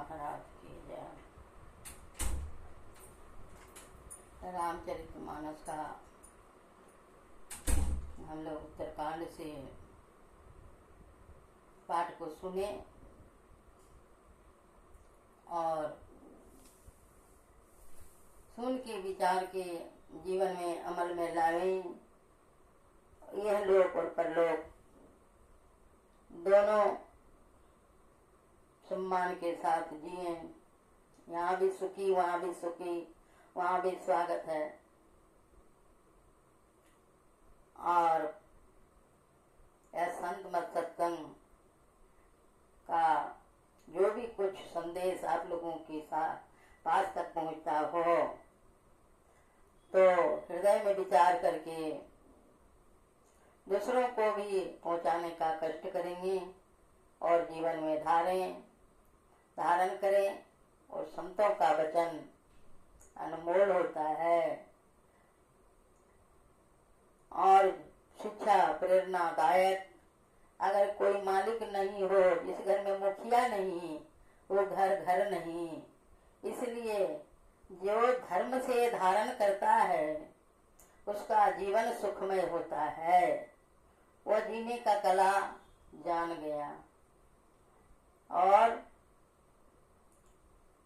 महाराज की जय। रामचरितमानस का हम लोग उत्तरकांड से पाठ को सुने और सुन के विचार के जीवन में अमल में लाएं। यह लोक और परलोक दोनों सम्मान के साथ जिए। यहाँ भी सुखी, वहाँ भी सुखी, वहाँ भी स्वागत है। और यह संत मत सत्संग का जो भी कुछ संदेश आप लोगों के साथ पास तक पहुँचता हो तो हृदय में विचार करके दूसरों को भी पहुँचाने का कष्ट करेंगे और जीवन में धारण करें। और संतों का वचन अनमोल होता है और शिक्षा प्रेरणादायक। अगर कोई मालिक नहीं हो, जिस घर में मुखिया नहीं, वो घर नहीं। इसलिए जो धर्म से धारण करता है उसका जीवन सुखमय होता है। वह जीने का कला जान गया और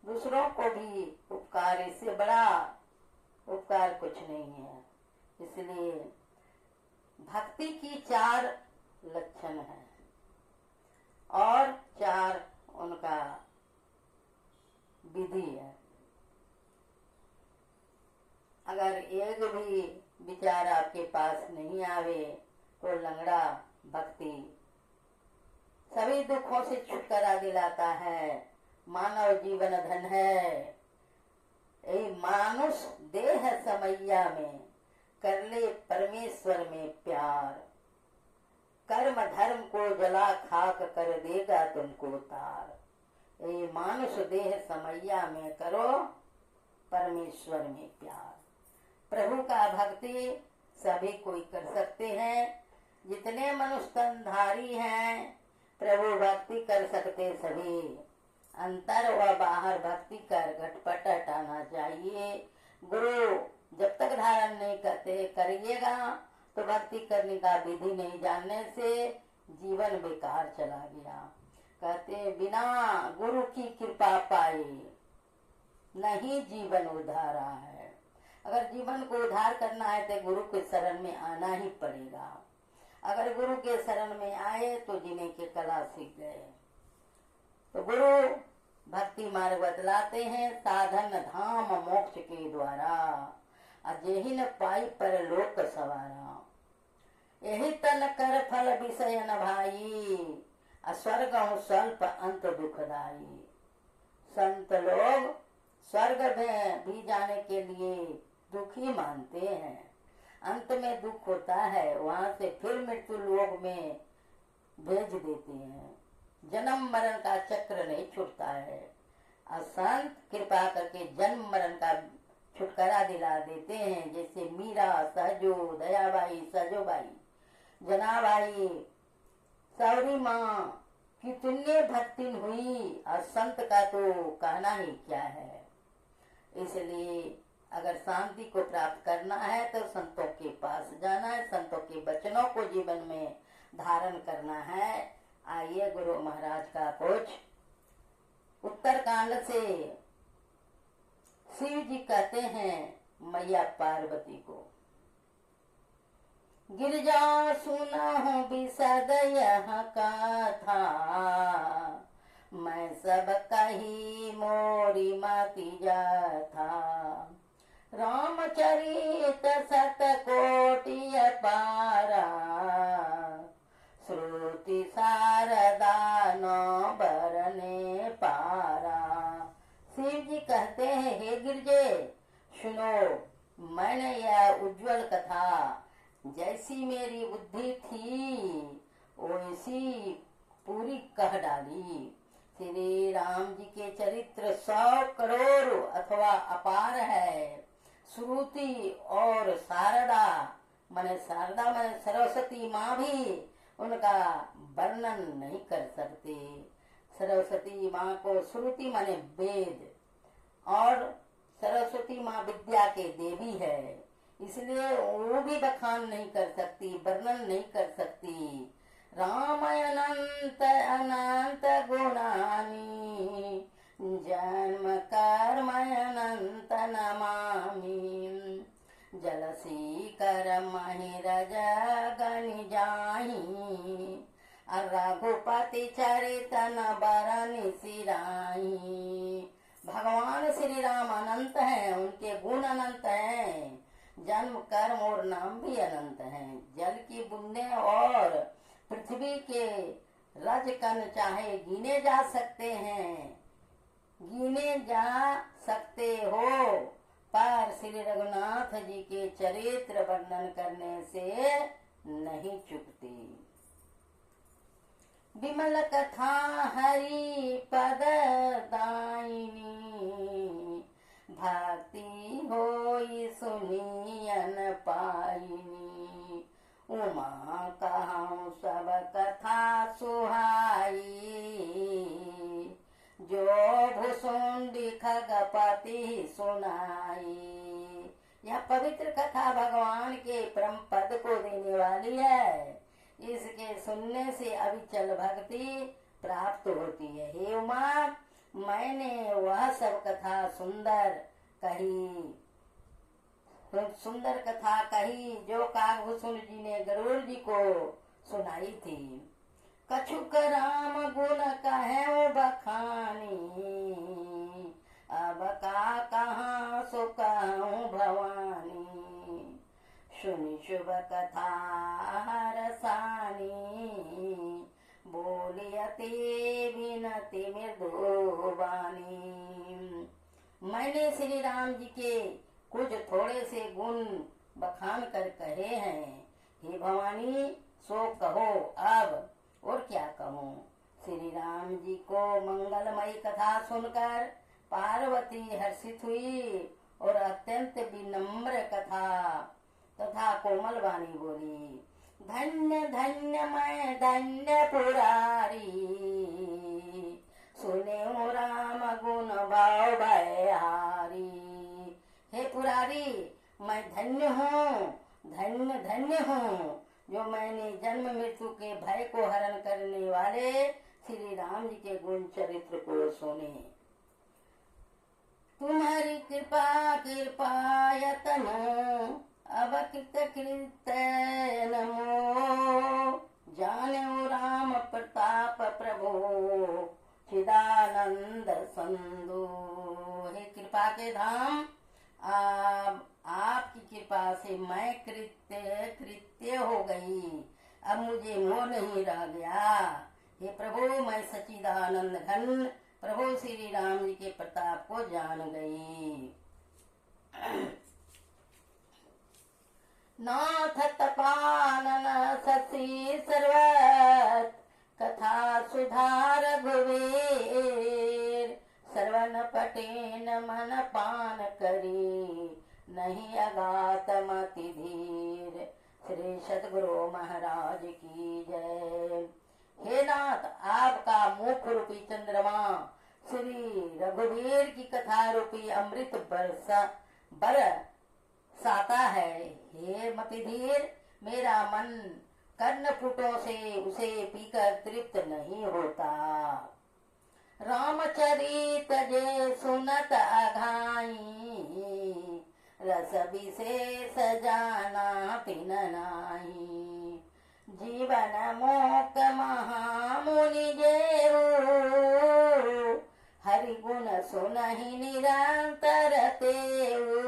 दूसरों को भी उपकार, इससे बड़ा उपकार कुछ नहीं है। इसलिए भक्ति की 4 लक्षण है और 4 उनका विधि है। अगर एक भी विचार आपके पास नहीं आवे तो लंगड़ा भक्ति सभी दुखों से छुटकारा दिलाता है। मानव जीवन धन है, यही मानुष देह समैया में कर ले परमेश्वर में प्यार। कर्म धर्म को जला खाक कर देगा तुमको तार। यही मानुष देह समैया में करो परमेश्वर में प्यार। प्रभु का भक्ति सभी कोई कर सकते हैं। जितने मनुष्य तनधारी हैं प्रभु भक्ति कर सकते सभी। अंतर व बाहर भक्ति कर घटपट हटाना चाहिए। गुरु जब तक धारण नहीं करते करिएगा तो भक्ति करने का विधि नहीं जानने से जीवन बेकार चला गया। कहते बिना गुरु की कृपा पाए नहीं जीवन उधारा है। अगर जीवन को उद्धार करना है तो गुरु के शरण में आना ही पड़ेगा। अगर गुरु के शरण में आए तो जीने के कला सीख गए। तो गुरु भक्ति मार्ग बतलाते हैं साधन धाम मोक्ष के द्वारा। अजेहि न पाई पर लोक सवारा। यही तन कर फल विषय न भाई। स्वर्ग स्वल्प अंत दुखदाई। संत लोग स्वर्ग में भी जाने के लिए दुखी मानते हैं। अंत में दुख होता है, वहां से फिर मृत्यु लोक में भेज देते हैं। जन्म मरण का चक्र नहीं छूटता है। असंत कृपा करके जन्म मरण का छुटकारा दिला देते हैं। जैसे मीरा, सहजो, दयाबाई, सजोबाई, जनाबाई, सौरी माँ कितने भक्तिन हुई। और संत का तो कहना ही क्या है। इसलिए अगर शांति को प्राप्त करना है तो संतों के पास जाना है। संतों के वचनों को जीवन में धारण करना है। आइए गुरु महाराज का कुछ उत्तरकांड से। शिव जी कहते हैं मैया पार्वती को, गिरजा सुना हूँ विशद यह कथा। मैं सब कही मोरी माती जाथा। रामचरित शतकोटि अपारा। श्रुति शारदा नौ बरने पारा। शिव जी कहते हैं हे गिरजे सुनो, मैंने यह उज्जवल कथा जैसी मेरी बुद्धि थी वैसी पूरी कह डाली। श्री राम जी के चरित्र 100 करोड़ अथवा अपार है। श्रुति और शारदा माने सरस्वती माँ भी उनका वर्णन नहीं कर सकते। सरस्वती माँ को श्रुति माने वेद, और सरस्वती माँ विद्या के देवी है, इसलिए वो भी बखान नहीं कर सकती, वर्णन नहीं कर सकती। राम अनंत अनंत गुणानि जन्म कर्म अनंत नमामि। जलसी कर महिरज गनि जाहि, रघुपति चरितन बरनि सिराहि। भगवान श्री राम अनंत हैं, उनके गुण अनंत हैं, जन्म कर्म और नाम भी अनंत हैं। जल की बूंदें और पृथ्वी के रज कण चाहे गिने जा सकते हैं, गिने जा सकते हो, पर श्री रघुनाथ जी के चरित्र वर्णन करने से नहीं चुकती। विमल कथा हरि पद दायिनी, भक्ति होई सुनियन पाइनी। उमा कहूँ सब कथा सुहाई, जो भुसुंडी खगपति सुनाई। यह पवित्र कथा भगवान के परम पद को देने वाली है, इसके सुनने से अविचल भक्ति प्राप्त होती है। हे उमा, मैंने वह सब कथा सुंदर कही जो कागभूषण जी ने गरुड़ जी को सुनाई थी। कछुक राम गुण कहे बखानी, अब का कहाँ सो कहूँ भवानी। सुनि शुभ कथा हरसानी, बोलियते विनति मृदु वाणी। मैंने श्री राम जी के कुछ थोड़े से गुण बखान कर कहे हैं, हे भवानी सो कहो अब और क्या कहूँ। श्री राम जी को मंगलमयी कथा सुनकर पार्वती हर्षित हुई और अत्यंत विनम्र कथा तथा कोमल वाणी बोली। धन्य धन्य मैं धन्य पुरारी, सुने राम गुण भाव भयहारी। हे पुरारी, मैं धन्य हूँ, धन्य धन्य हूँ जो मैंने जन्म मृत्यु के भय को हरण करने वाले श्री राम जी के गुण चरित्र को सुने। तुम्हारी कृपा कृपायतन अब कृत नमो, जाने राम प्रताप प्रभु चिदानंद संदो। हे कृपा के धाम, आपकी कृपा से मैं कृत्य हो गई, अब मुझे मोह नहीं रह गया। हे प्रभु, मैं सच्चिदानंद घन प्रभु श्री राम जी के प्रताप को जान गई। नाथ तपानन सती सर्वत, कथा सुधार रघुवीर। श्रवण पटेन मन पान करी, नहीं अगात मति धीर। श्री सतगुरु महाराज की जय। हे नाथ, आपका मुख रूपी चंद्रमा श्री रघुवीर की कथा रूपी अमृत बरसाता है। हे मतिधीर, मेरा मन कर्णपुटों से उसे पीकर तृप्त नहीं होता। रामचरित जे सुनत अघाई, रस विशेष जाना तिन नाई। जीवन मोक महामुनि जेऊ, हरि गुण सुनहि निरंतर तेऊ।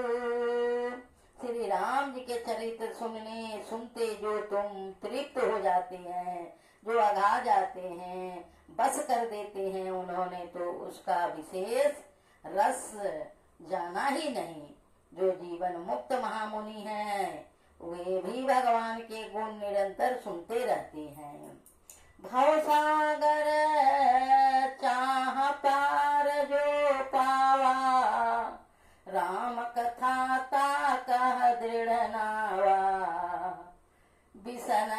श्री राम जी के चरित्र सुनते जो तुम तृप्त हो जाते हैं, जो अघा जाते हैं, बस कर देते हैं, उन्होंने तो उसका विशेष रस जाना ही नहीं। जो जीवन मुक्त महामुनि हैं, वे भी भगवान के गुण निरंतर सुनते रहते हैं। भवसागर चाह पार जो पावा, राम कथा ता कह दृढ़ नावा। बिसन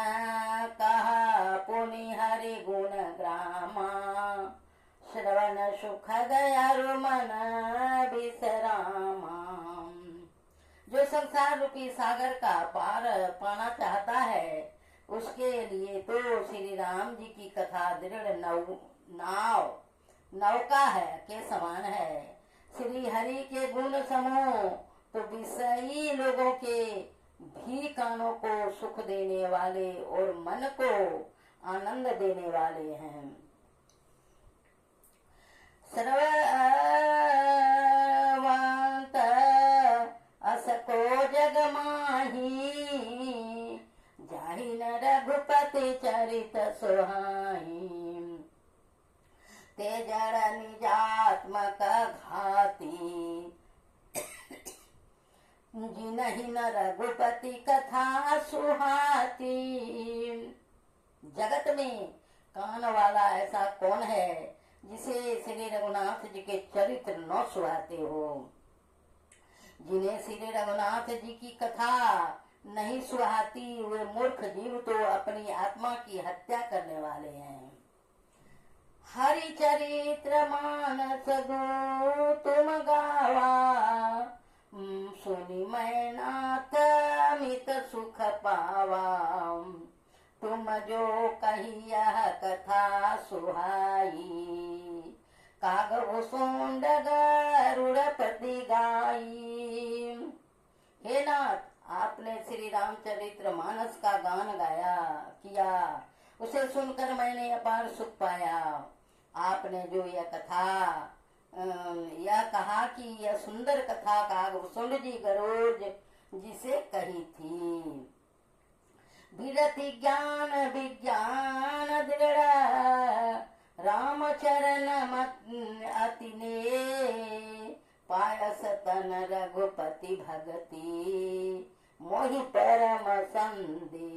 कहा पुनि हरि गुण ग्रामा, श्रवण सुख गया मन विश्रामा। जो संसार रूपी सागर का पार पाना चाहता है उसके लिए तो श्री राम जी की कथा दृढ़ नौका है के समान है। श्री हरि के गुण समूह तो विषयी लोगों के भी कानों को सुख देने वाले और मन को आनंद देने वाले हैं। सर्ववंत असको जग माही, जाहि न रघुपति चरित सुहाई। ते जड़ निजात्मक घाती, जिनहि न रघुपति कथा सुहाती। जगत में कान वाला ऐसा कौन है जिसे श्री रघुनाथ जी के चरित्र न सुहाते हो। जिन्हें श्री रघुनाथ जी की कथा नहीं सुहाती वे मूर्ख जीव तो अपनी आत्मा की हत्या करने वाले हैं। हरि चरित्र मानस गो तुम गावा, सुनी मैं नाथ अमित सुख पावा। तुम जो कही यह कथा सुहाई, काग सुंड गरुड़पति गाई। हे नाथ, आपने श्री रामचरित्र मानस का गान गाया किया, उसे सुनकर मैंने अपार सुख पाया। आपने जो यह कथा यह कहा कि यह सुंदर कथा कागभूषुंड जी गरुड़ जिसे कही थी। विरति ज्ञान विज्ञान दृढ़, रामचरण अति ने। पायस तन रघुपति भगति, मोहि परम संदे।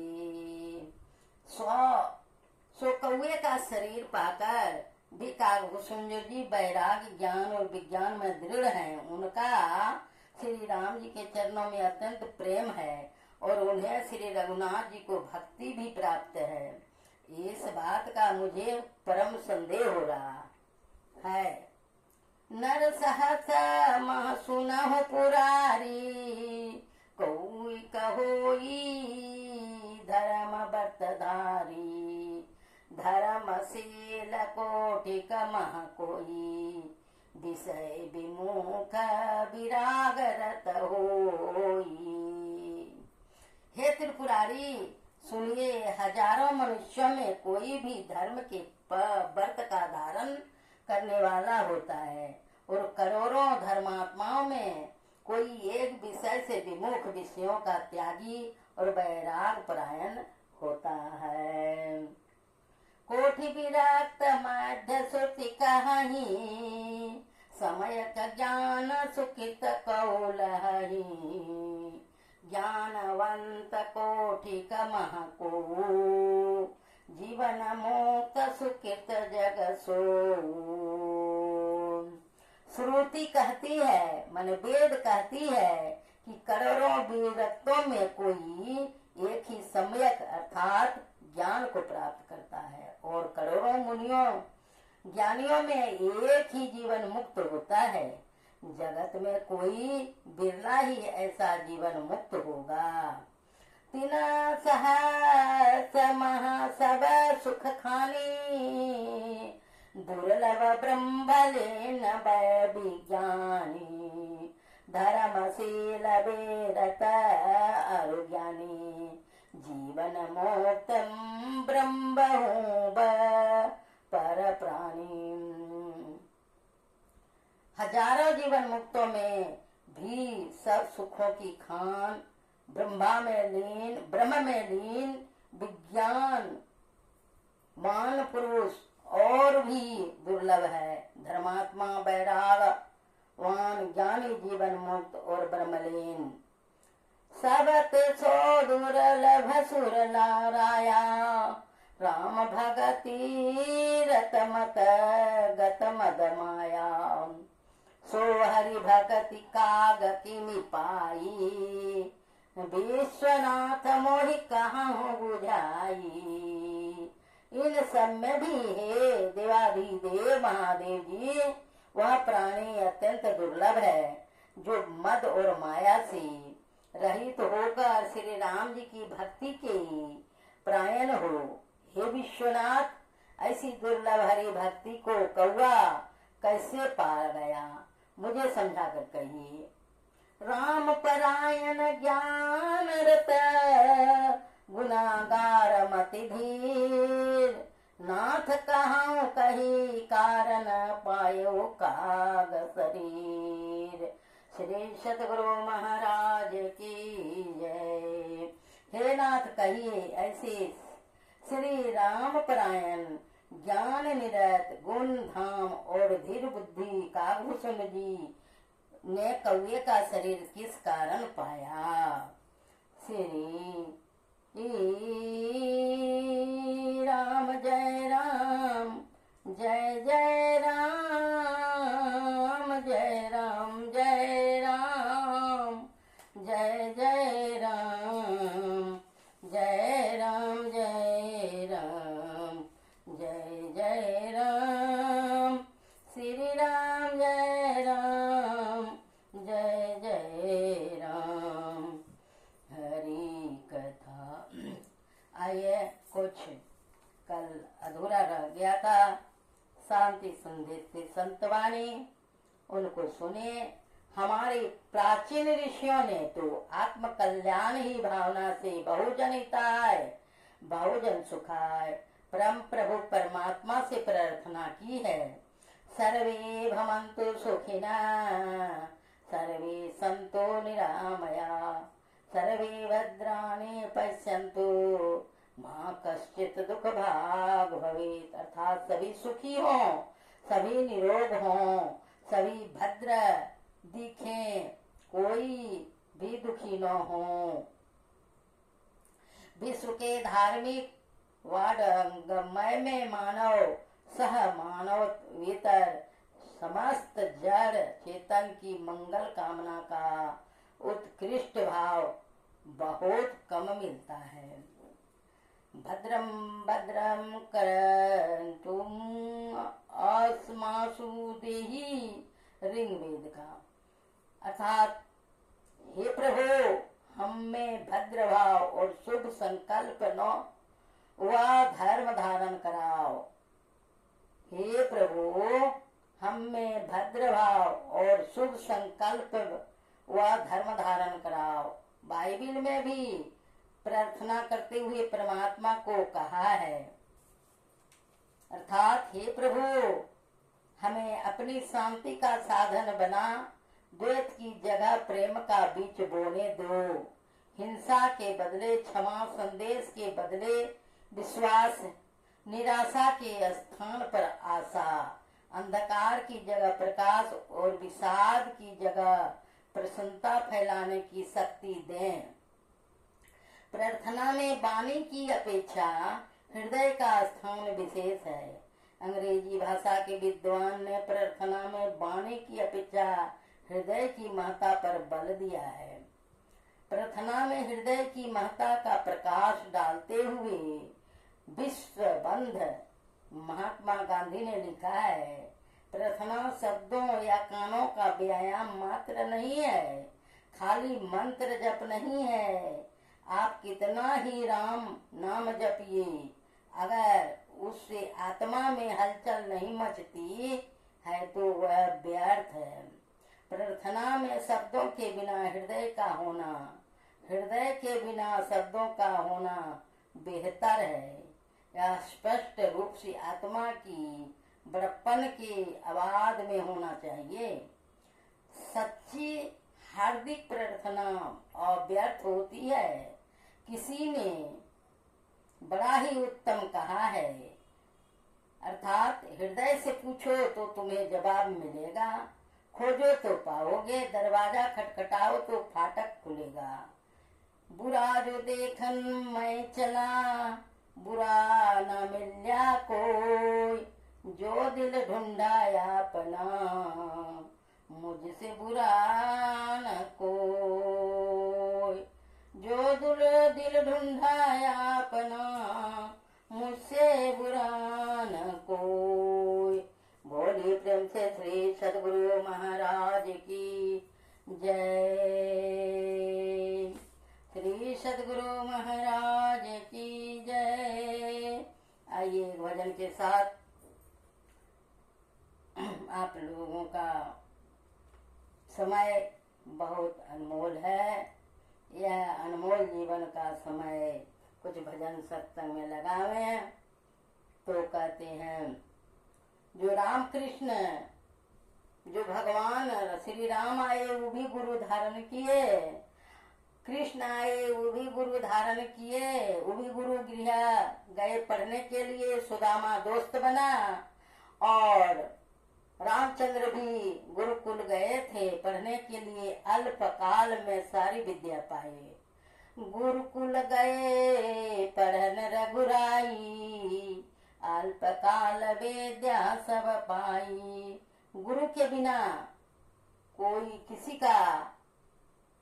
सो कौए का शरीर पाकर भी कागभूषुंड जी वैराग्य ज्ञान और विज्ञान में दृढ़ हैं। उनका श्री राम जी के चरणों में अत्यंत प्रेम है और उन्हें श्री रघुनाथ जी को भक्ति भी प्राप्त है। इस बात का मुझे परम संदेह हो रहा है। नर सहस मह सुनहु पुरारी, कोई कहोई धर्म व्रतधारी। धर्मशील कोटि मह कोई, विषय विमुख विराग रत होई। हे त्रिपुरारी, सुनिए, हजारों मनुष्यों में कोई भी धर्म के व्रत का धारण करने वाला होता है और करोड़ों धर्मात्माओं में कोई एक विषय से विमुख विषयों का त्यागी और वैराग परायण होता है। कोटि विरक्त मध्य श्रुति कहाही, समय का ज्ञान सुखित कौलहि। ज्ञानवंत कोटि कमह को, जीवन मुक्त सुखित जग सो। श्रुति कहती है, मन वेद कहती है कि करोड़ों विरक्तों में कोई एक ही सम्यक अर्थात ज्ञान को प्राप्त करता है और करोड़ों मुनियों ज्ञानियों में एक ही जीवन मुक्त होता है। जगत में कोई बिरला ही ऐसा जीवन मुक्त होगा। तीन सहस महा सब सुख खानी, दुर्लभ ब्रह्मलेन विज्ञानी। धर्मशील वेदत अरुज्ञानी, जीवन मोक्तम ब्रह्म पर प्राणी। हजारों जीवन मुक्तों में भी सब सुखों की खान ब्रह्म में लीन विज्ञान मान पुरुष और भी दुर्लभ है। धर्मात्मा वैरागवान ज्ञानी जीवन मुक्त और ब्रह्मलीन सब सो दुर्लभ सुर लाराया। राम भगति रतमत गत मद माया, सो हरि भगति काग किमि पाई। विश्वनाथ मोहि कहाँ बुझाई, इन सब में भी हे देवाधिदेव महादेव जी, वह प्राणी अत्यंत दुर्लभ है जो मद और माया से रहित होकर श्री राम जी की भक्ति के प्रायण हो। हे विश्वनाथ, ऐसी दुर्लभ हरि भक्ति को कौआ कैसे पा गया, मुझे समझा कर कहिए। राम परायण ज्ञान रत गुनागार मति धीर, नाथ कहाँ कही कारण पायो काग शरीर। श्री सतगुरु महाराज की जय। हे नाथ, कहिए ऐसे श्री राम परायण ज्ञान निरत गुण धाम और धीर बुद्धि कागभूषण जी ने कौए का शरीर किस कारण पाया। श्री राम जय राम, जय जय राम, जय राम जय राम, जय जय राम, जय राम जय राम, जय जय राम, श्री राम जय राम, जय जय राम। हरि कथा। आइए, कुछ कल अधूरा रह गया था, शांति संदेश से संतवाणी, उनको सुने। हमारे प्राचीन ऋषियों ने तो आत्म कल्याण ही भावना से बहुजन हिताय बहुजन सुखाय परम प्रभु परमात्मा से प्रार्थना की है। सर्वे भवन्तु सुखिना, सर्वे सन्तु निरामया, सर्वे भद्राणि पश्यन्तु मां कश्चित दुख भाग भवेत्। अर्थात सभी सुखी हों, सभी निरोग हों, सभी भद्र दिखें, कोई भी दुखी न हो। विश्व के धार्मिक वाडंगमय में मानव सह मानव वेतर समस्त जड़ चेतन की मंगल कामना का उत्कृष्ट भाव बहुत कम मिलता है। भद्रम भद्रम करन्तुम अस्मासु देहि ऋग्वेद का अर्थात, हे प्रभु, हम में भद्र भाव और शुभ संकल्प न व धर्म धारण कराओ। हे प्रभु, हम में भद्र भाव और शुभ संकल्प व धर्म धारण कराओ। बाइबिल में भी प्रार्थना करते हुए परमात्मा को कहा है, अर्थात हे प्रभु, हमें अपनी शांति का साधन बना, द्वैत की जगह प्रेम का बीज बोने दो। हिंसा के बदले क्षमा, संदेश के बदले विश्वास, निराशा के स्थान पर आशा, अंधकार की जगह प्रकाश और विषाद की जगह प्रसन्नता फैलाने की शक्ति दें। प्रार्थना में वाणी की अपेक्षा हृदय का स्थान विशेष है। अंग्रेजी भाषा के विद्वान ने प्रार्थना में वाणी की अपेक्षा हृदय की महत्ता पर बल दिया है। प्रार्थना में हृदय की महत्ता का प्रकाश डालते हुए विश्व बंध महात्मा गांधी ने लिखा है, प्रार्थना शब्दों या कानों का व्यायाम मात्र नहीं है, खाली मंत्र जप नहीं है। आप कितना ही राम नाम जपिए, अगर उससे आत्मा में हलचल नहीं मचती है तो वह व्यर्थ है। प्रार्थना में शब्दों के बिना हृदय का होना, हृदय के बिना शब्दों का होना बेहतर है। यह स्पष्ट रूप से आत्मा की बड़प्पन के आवाज में होना चाहिए। सच्ची हार्दिक प्रार्थना अव्यर्थ होती है। किसी ने बड़ा ही उत्तम कहा है, अर्थात हृदय से पूछो तो तुम्हें जवाब मिलेगा, खोजो तो पाओगे, दरवाजा खटखटाओ तो फाटक खुलेगा। बुरा जो देखन मैं चला, बुरा न मिल्या कोई, जो दिल ढूंढाया अपना, मुझसे बुरा न कोई। जो दिल ढूंढाया अपना, मुझसे मुझसे बुरा न कोई। बोली प्रेम से श्री सद्गुरु महाराज की जय। श्री सद्गुरु महाराज की जय। आइए भजन के साथ आप लोगों का समय बहुत अनमोल है। यह अनमोल जीवन का समय कुछ भजन सत्संग में लगावे तो कहते हैं जो राम कृष्ण जो भगवान श्री राम आए वो भी गुरु धारण किए, कृष्ण आए वो भी गुरु धारण किए, वो भी गुरु गृह गए पढ़ने के लिए, सुदामा दोस्त बना और रामचंद्र भी गुरुकुल गए थे पढ़ने के लिए, अल्पकाल में सारी विद्या पाए। गुरुकुल गए पढ़न रघुराई, अल्पकाल विद्या सब पाई। गुरु के बिना कोई किसी का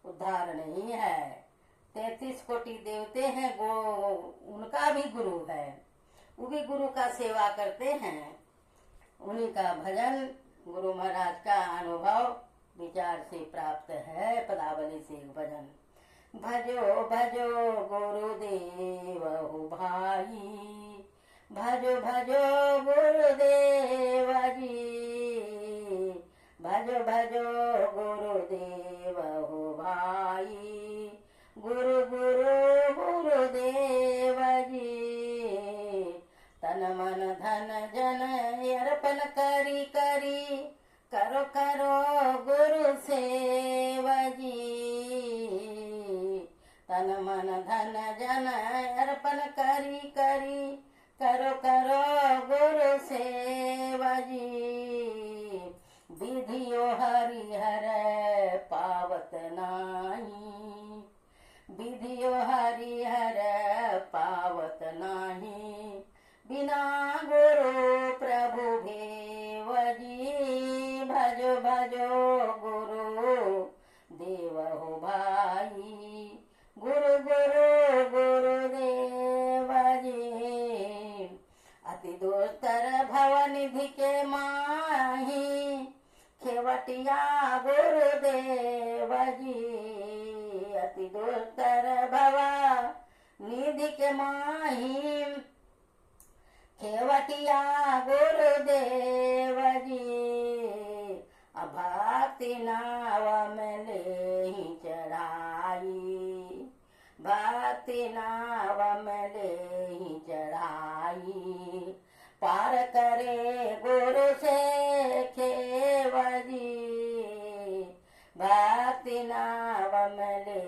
उद्धार नहीं है। 33 कोटि देवते हैं, उनका भी गुरु है, वो भी गुरु का सेवा करते हैं। उन्हीं का भजन गुरु महाराज का अनुभव विचार से प्राप्त है। पदावली से एक भजन। भजो भजो गुरुदेव हो भाई, भजो भजो गुरुदेव जी, भजो भजो गुरुदेव हो भाई, गुरु गुरु गुरुदेव जी। तन मन धन जन अर्पण करी करी, करो करो गुरु सेवा जी। तन मन धन जन अर्पण करी करी, करो करो गुरु सेवा जी। विधियो हरिहर पावत नाही, विधियो हरिहर पावत नाही, बिना गुरु प्रभु भेव जी। भजो भजो गुरु देव हो भाई, गुरु गुरु गुरुदेव जी। अति दुस्तर भवनिधि के माही, खेवटिया गुरुदेव जी। अति दुस्तर भवा निधि के माही, खेवटिया गुरुदेव जी। भक्ति नाव में ले ही चढ़ाई, भक्ति नाव में ले ही चढ़ाई, पार करे गुरु से खेव जी। भक्ति नाव में ले